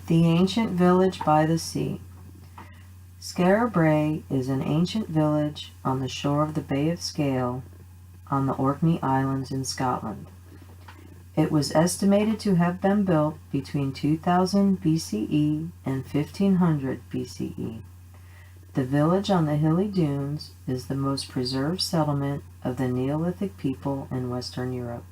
The ancient village by the sea. Skara Brae is an ancient village on the shore of the Bay of Skara on the Orkney Islands in Scotland. It was estimated to have been built between 2000 BCE and 1500 BCE. The village on the hilly dunes is the most preserved settlement of the Neolithic people in Western Europe.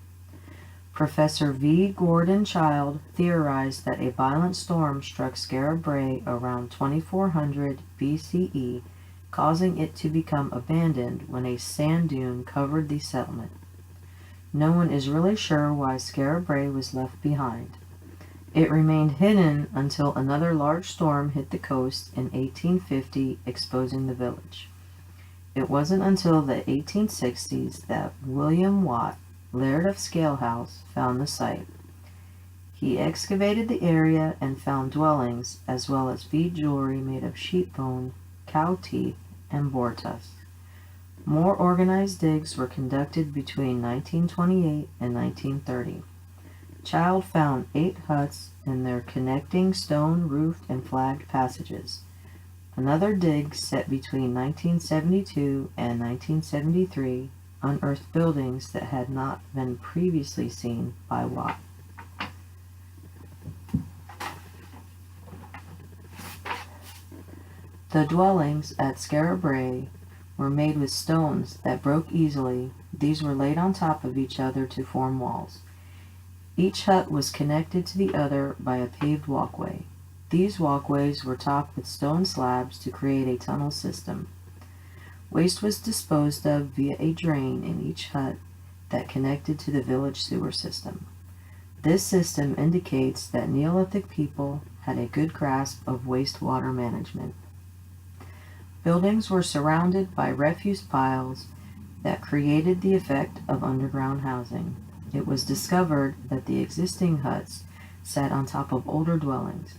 Professor V. Gordon Childe theorized that a violent storm struck Skara Brae around 2400 BCE, causing it to become abandoned when a sand dune covered the settlement. No one is really sure why Skara Brae was left behind. It remained hidden until another large storm hit the coast in 1850, exposing the village. It wasn't until the 1860s that William Watt, Laird of Scalehouse, found the site. He excavated the area and found dwellings as well as bead jewelry made of sheep bone, cow teeth, and boar tusks. More organized digs were conducted between 1928 and 1930. Childe found 8 huts and their connecting stone-roofed and flagged passages. Another dig set between 1972 and 1973 unearthed buildings that had not been previously seen by Watt. The dwellings at Skara Brae were made with stones that broke easily. These were laid on top of each other to form walls. Each hut was connected to the other by a paved walkway. These walkways were topped with stone slabs to create a tunnel system. Waste was disposed of via a drain in each hut that connected to the village sewer system. This system indicates that Neolithic people had a good grasp of wastewater management. Buildings were surrounded by refuse piles that created the effect of underground housing. It was discovered that the existing huts sat on top of older dwellings.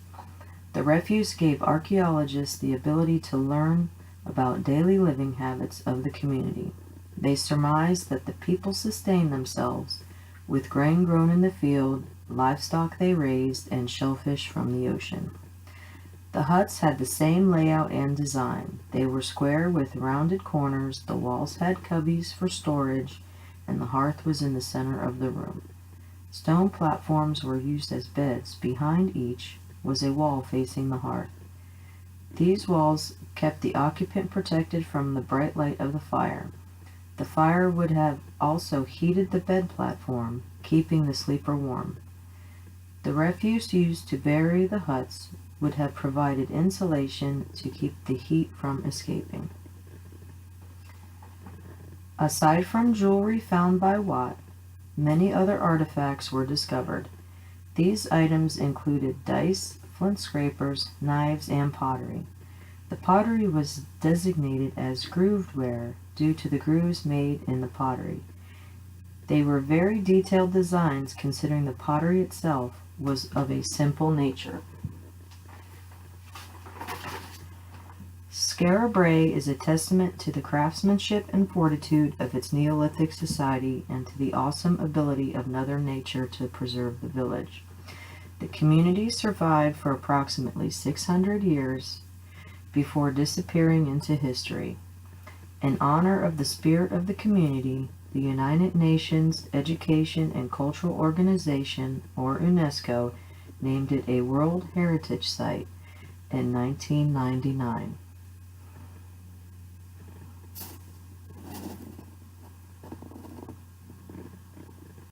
The refuse gave archaeologists the ability to learn about daily living habits of the community. They surmised that the people sustained themselves with grain grown in the field, livestock they raised, and shellfish from the ocean. The huts had the same layout and design. They were square with rounded corners, the walls had cubbies for storage, and the hearth was in the center of the room. Stone platforms were used as beds. Behind each was a wall facing the hearth. These walls kept the occupant protected from the bright light of the fire. The fire would have also heated the bed platform, keeping the sleeper warm. The refuse used to bury the huts would have provided insulation to keep the heat from escaping. Aside from jewelry found by Watt, many other artifacts were discovered. These items included dice, flint scrapers, knives, and pottery. The pottery was designated as grooved ware due to the grooves made in the pottery. They were very detailed designs considering the pottery itself was of a simple nature. Skara Brae is a testament to the craftsmanship and fortitude of its Neolithic society and to the awesome ability of Mother Nature to preserve the village. The community survived for approximately 600 years before disappearing into history. In honor of the spirit of the community, the United Nations Education and Cultural Organization, or UNESCO, named it a World Heritage Site in 1999.